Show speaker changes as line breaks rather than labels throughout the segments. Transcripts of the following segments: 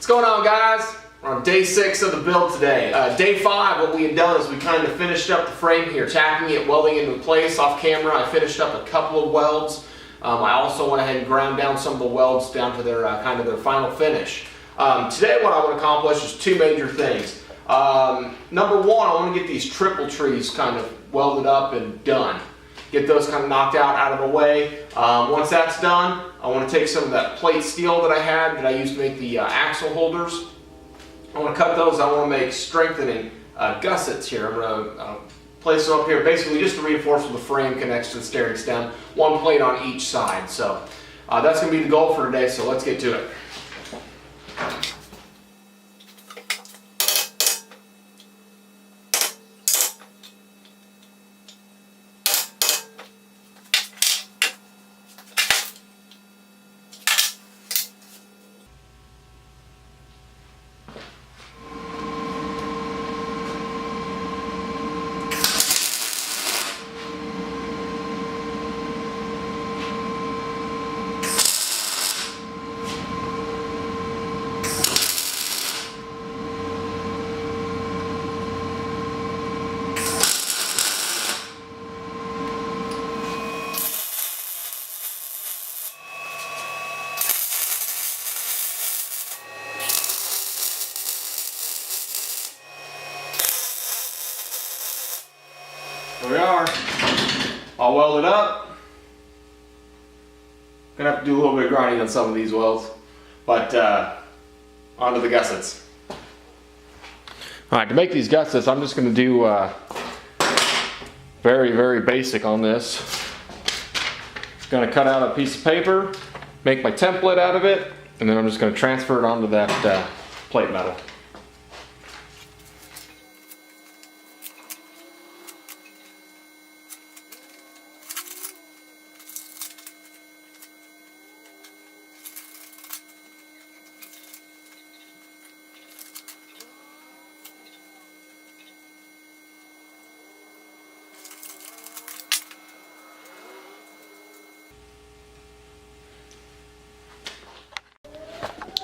What's going on, guys? We're on day 6 of the build today. Day 5, what we had done is we kind of finished up the frame here, tacking it, welding it into place. Off camera, I finished up a couple of welds. I also went ahead and ground down some of the welds down to their kind of their final finish. Today, what I want to accomplish is 2 major things. Number 1, I want to get these triple trees kind of welded up and done. Get those kind of knocked out of the way. Once that's done, I want to take some of that plate steel that I used to make the axle holders. I want to cut those. I want to make strengthening gussets here. I'm going to place them up here, basically just to reinforce where the frame connects to the steering stem. 1 plate on each side. So that's going to be the goal for today, so let's get to it. Here we are, all welded up. Gonna have to do a little bit of grinding on some of these welds, but onto the gussets. All right, to make these gussets, I'm just gonna do very basic on this. Just gonna cut out a piece of paper, make my template out of it, and then I'm just gonna transfer it onto that plate metal.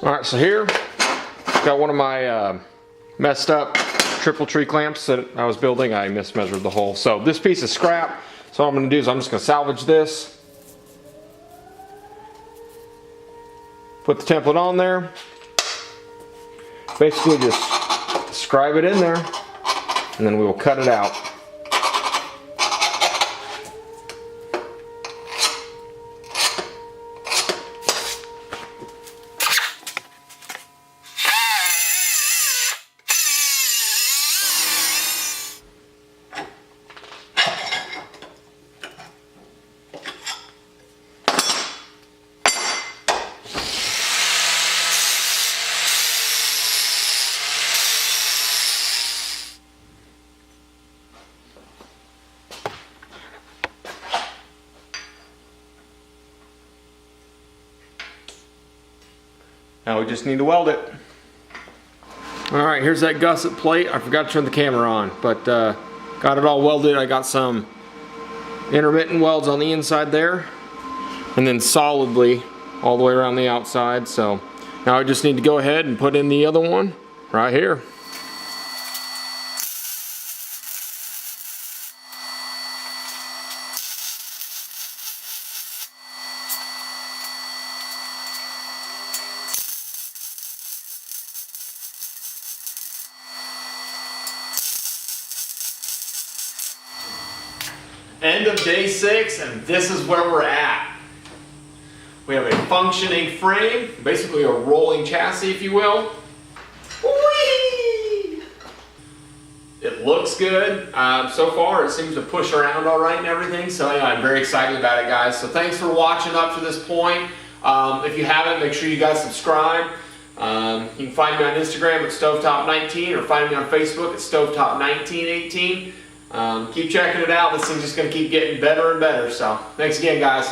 Alright, so here, got one of my messed up triple tree clamps that I was building. I mismeasured the hole. So this piece is scrap. So what I'm going to do is I'm just going to salvage this. Put the template on there. Basically just scribe it in there. And then we will cut it out. Now we just need to weld it. Alright, here's that gusset plate. I forgot to turn the camera on, but got it all welded. I got some intermittent welds on the inside there, and then solidly all the way around the outside. So now I just need to go ahead and put in the other one right here. End of day 6, and this is where we're at. We have a functioning frame, basically a rolling chassis, if you will. Whee! It looks good. So far, it seems to push around all right and everything. So anyway, I'm very excited about it, guys. So thanks for watching up to this point. If you haven't, make sure you guys subscribe. You can find me on Instagram at Stovetop19 or find me on Facebook at Stovetop1918. Keep checking it out. This thing's just going to keep getting better and better. So thanks again, guys.